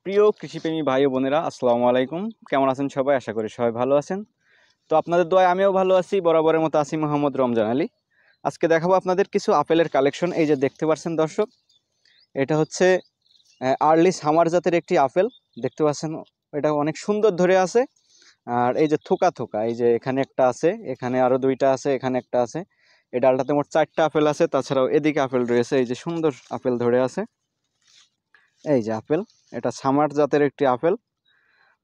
প্রিয় কৃষিপ্রেমী ভাই ও বোনেরা, আসসালামু আলাইকুম। কেমন আছেন সবাই? আশা করি সবাই ভালো আছেন। তো আপনাদের দোয়ায় আমিও ভালো আছি, বরাবরের মতো আছি মোহাম্মদ রমজান আলী। আজকে দেখাবো আপনাদের কিছু আপেলের কালেকশন। এই যে দেখতে পাচ্ছেন দর্শক, এটা হচ্ছে আর্লি সামার জাতের একটি আপেল। দেখতে পাচ্ছেন এটা অনেক সুন্দর ধরে আছে। আর এই যে থোকা থোকা, এই যে এখানে একটা আছে, এখানে আরো দুইটা আছে, এখানে একটা আছে। এই ডালটাতে মোট 4টা আপেল আছে, তাছাড়াও এদিকে আপেল রয়েছে। এই যে সুন্দর আপেল ধরে আছে, এই যে আপেল। এটা সামার জাতের একটি আপেল।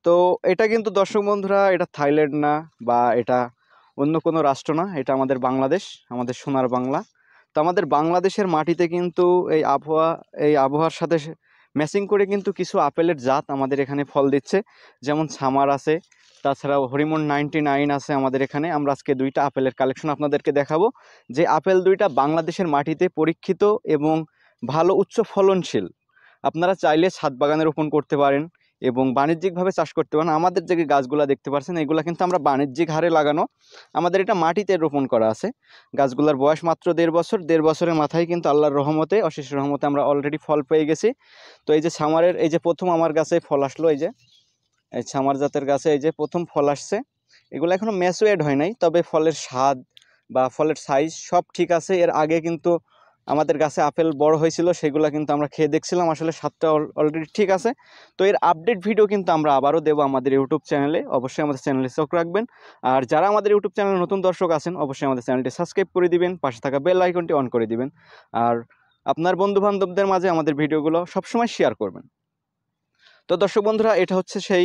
তো এটা কিন্তু দর্শক বন্ধুরা, এটা থাইল্যান্ড না বা এটা অন্য কোনো রাষ্ট্র না, এটা আমাদের বাংলাদেশ, আমাদের সোনার বাংলা। তো আমাদের বাংলাদেশের মাটিতে কিন্তু এই আবহাওয়ার সাথে ম্যাচিং করে কিন্তু কিছু আপেলের জাত আমাদের এখানে ফল দিচ্ছে। যেমন সামার আছে, তাছাড়াও হরিমন 99 আছে আমাদের এখানে। আমরা আজকে দুইটা আপেলের কালেকশন আপনাদেরকে দেখাবো, যে আপেল দুইটা বাংলাদেশের মাটিতে পরীক্ষিত এবং ভালো উচ্চ ফলনশীল। আপনারা চাইলে ছাদ বাগানে রোপণ করতে পারেন এবং বাণিজ্যিকভাবে চাষ করতে পারেন। আমাদের যে গাছগুলো দেখতে পাচ্ছেন, এগুলো কিন্তু আমরা বাণিজ্যিক হারে লাগানো। আমাদের এটা মাটিতে রোপণ করা আছে। গাছগুলোর বয়স মাত্র 1.5 বছর। 1.5 বছরের মাথায় কিন্তু আল্লাহর রহমতে, অশেষ রহমতে আমরা অলরেডি ফল পেয়ে গেছি। তো এই যে সামারের, এই যে প্রথম আমার গাছে ফল আসলো, এই যে এই সামার জাতের গাছে এই যে প্রথম ফল আসছে। এগুলো এখনো ম্যাচুয়েড হয় নাই, তবে ফলের স্বাদ বা ফলের সাইজ সব ঠিক আছে। এর আগে কিন্তু আমাদের গাছে আপেল বড় হয়েছিল, সেগুলো কিন্তু আমরা খেয়ে দেখছিলাম, আসলে স্বাদটা অলরেডি ঠিক আছে। তো এর আপডেট ভিডিও কিন্তু আমরা আবারও দেবো আমাদের ইউটিউব চ্যানেলে। অবশ্যই আমাদের চ্যানেলে চোখ রাখবেন। আর যারা আমাদের ইউটিউব চ্যানেলে নতুন দর্শক আছেন, অবশ্যই আমাদের চ্যানেলটি সাবস্ক্রাইব করে দিবেন, পাশে থাকা বেল আইকনটি অন করে দিবেন। আর আপনার বন্ধু বান্ধবদের মাঝে আমাদের ভিডিওগুলো সবসময় শেয়ার করবেন। তো দর্শক বন্ধুরা, এটা হচ্ছে সেই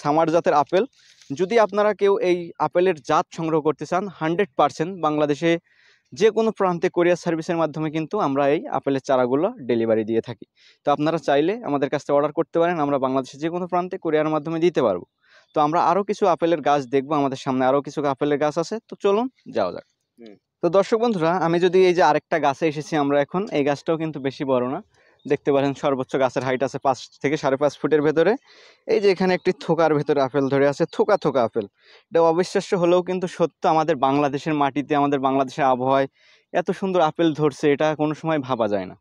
সামার জাতের আপেল। যদি আপনারা কেউ এই আপেলের জাত সংগ্রহ করতে চান, 100% বাংলাদেশে যে কোনো প্রান্তে কোরিয়ার সার্ভিসের মাধ্যমে কিন্তু আমরা এই আপেলের চারাগুলো ডেলিভারি দিয়ে থাকি। তো আপনারা চাইলে আমাদের কাছ থেকে অর্ডার করতে পারেন, আমরা বাংলাদেশের যে কোনো প্রান্তে কোরিয়ার মাধ্যমে দিতে পারবো। তো আমরা আরও কিছু আপেলের গাছ দেখবো, আমাদের সামনে আরও কিছু আপেলের গাছ আছে। তো চলুন যাওয়া যাক। তো দর্শক বন্ধুরা, আমি যদি এই যে আরেকটা গাছে এসেছি আমরা এখন, এই গাছটাও কিন্তু বেশি বড় না। দেখতে পারেন সর্বোচ্চ গাছের হাইট আছে 5 থেকে 5.5 ফুটের ভেতরে। এই যে এখানে একটি থোকার ভেতরে আপেল ধরে আছে, থোকা থোকা আপেল। এটা অবিশ্বাস্য হলেও কিন্তু সত্য, আমাদের বাংলাদেশের মাটিতে, আমাদের বাংলাদেশের আবহাওয়ায় এত সুন্দর আপেল ধরছে, এটা কোনো সময় ভাবা যায় না।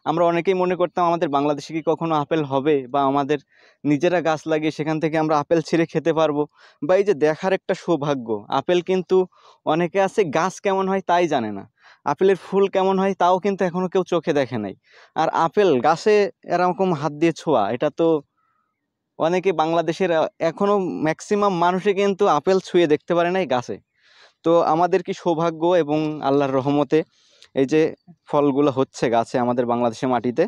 আমরা অনেকেই মনে করতাম আমাদের বাংলাদেশে কি কখনো আপেল হবে, বা আমাদের নিজেরা গাছ লাগিয়ে সেখান থেকে আমরা আপেল ছিঁড়ে খেতে পারবো, বা এই যে দেখার একটা সৌভাগ্য। আপেল কিন্তু অনেকে আছে গাছ কেমন হয় তাই জানে না, আপেলের ফুল কেমন হয় তাও কিন্তু এখনো কেউ চোখে দেখে নাই। আর আপেল গাছে এরকম হাত দিয়ে ছোঁয়া, এটা তো অনেকে বাংলাদেশের এখনো ম্যাক্সিমাম মানুষই কিন্তু আপেল ছুঁয়ে দেখতে পারে নাই গাছে। তো আমাদের কি সৌভাগ্য, এবং আল্লাহর রহমতে এই যে ফলগুলো হচ্ছে গাছে আমাদের বাংলাদেশের মাটিতে।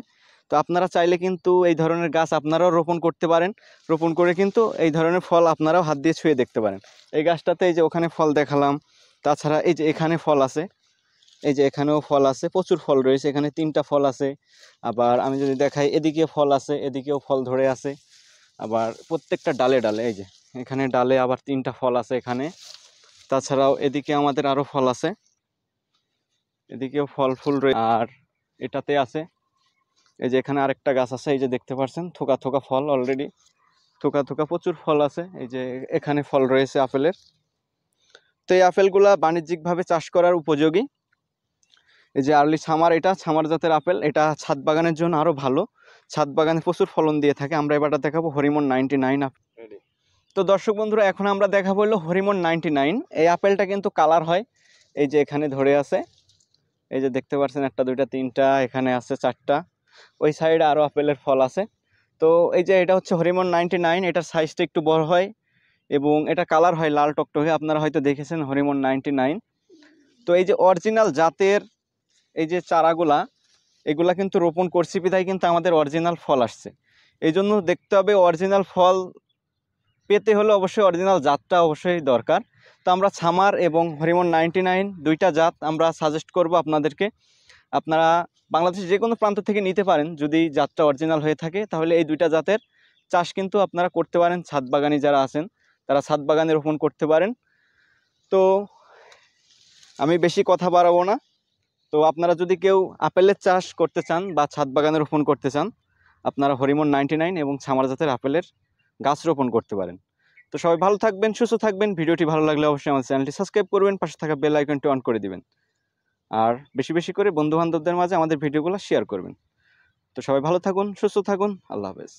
তো আপনারা চাইলে কিন্তু এই ধরনের গাছ আপনারাও রোপণ করতে পারেন। রোপণ করে কিন্তু এই ধরনের ফল আপনারাও হাত দিয়ে ছুঁয়ে দেখতে পারেন। এই গাছটাতে এই যে ওখানে ফল দেখালাম, তাছাড়া এই যে এখানে ফল আছে, এই যে এখানেও ফল আছে, প্রচুর ফল রয়েছে। এখানে 3টা ফল আছে। আবার আমি যদি দেখাই, এদিকে ফল আছে, এদিকেও ফল ধরে আছে। আবার প্রত্যেকটা ডালে ডালে, এই যে এখানে ডালে আবার 3টা ফল আছে এখানে। তাছাড়াও এদিকে আমাদের আরো ফল আছে, এদিকেও ফল ফুল রয়েছে। আর এটাতে আছে, এই যে এখানে আরেকটা গাছ আছে, এই যে দেখতে পাচ্ছেন থোকা থোকা ফল, অলরেডি থোকা থোকা প্রচুর ফল আছে। এই যে এখানে ফল রয়েছে আপেলের। তো এই আপেলগুলা বাণিজ্যিকভাবে চাষ করার উপযোগী। এই যে আর্লি সামার, এটা সামার জাতের আপেল। এটা ছাদ বাগানের জন্য আরো ভালো, ছাদ বাগানে প্রচুর ফলন দিয়ে থাকে। আমরা এবারটা দেখাবো হরিমন 99 আপেল। তো দর্শক বন্ধুরা, এখন আমরা দেখাবো হলো হরিমন 99। এই আপেলটা কিন্তু কালার হয়, এই যে এখানে ধরে আছে, এই যে দেখতে পাচ্ছেন 1টা 2টা 3টা, এখানে আছে 4টা, ওই সাইডে আরও আপেলের ফল আছে। তো এই যে এটা হচ্ছে হরিমন 99, এটার সাইজটা একটু বড় হয় এবং এটা কালার হয় লাল টকটকে। আপনারা হয়তো দেখেছেন হরিমন 99। তো এই যে অরিজিনাল জাতের এই যে চারাগুলা, এগুলা কিন্তু রোপণ করছি বিধায় কিন্তু আমাদের অরিজিনাল ফল আসছে। এই জন্য দেখতে হবে, অরিজিনাল ফল পেতে হলে অবশ্যই অরিজিনাল জাতটা অবশ্যই দরকার। তো আমরা সামার এবং হরিমন 99 দুইটা জাত আমরা সাজেস্ট করব আপনাদেরকে। আপনারা বাংলাদেশের যে কোনো প্রান্ত থেকে নিতে পারেন, যদি জাতটা অরিজিনাল হয়ে থাকে তাহলে এই দুইটা জাতের চাষ কিন্তু আপনারা করতে পারেন। ছাদ বাগানি যারা আছেন তারা ছাদ বাগানে রোপণ করতে পারেন। তো আমি বেশি কথা বাড়াবো না। তো আপনারা যদি কেউ আপেলের চাষ করতে চান বা ছাদ বাগানে রোপণ করতে চান, আপনারা হরিমন 99 এবং সামার জাতের আপেলের গাছ রোপণ করতে পারেন। তো সবাই ভালো থাকবেন, সুস্থ থাকবেন। ভিডিওটি ভালো লাগলে অবশ্যই আমার চ্যানেলটি সাবস্ক্রাইব করবেন, পাশে থাকা বেল আইকনটি অন করে দিবেন। আর বেশি বেশি করে বন্ধু বান্ধবদের মাঝে আমাদের ভিডিওগুলো শেয়ার করবেন। তো সবাই ভালো থাকুন, সুস্থ থাকুন। আল্লাহ হাফেজ।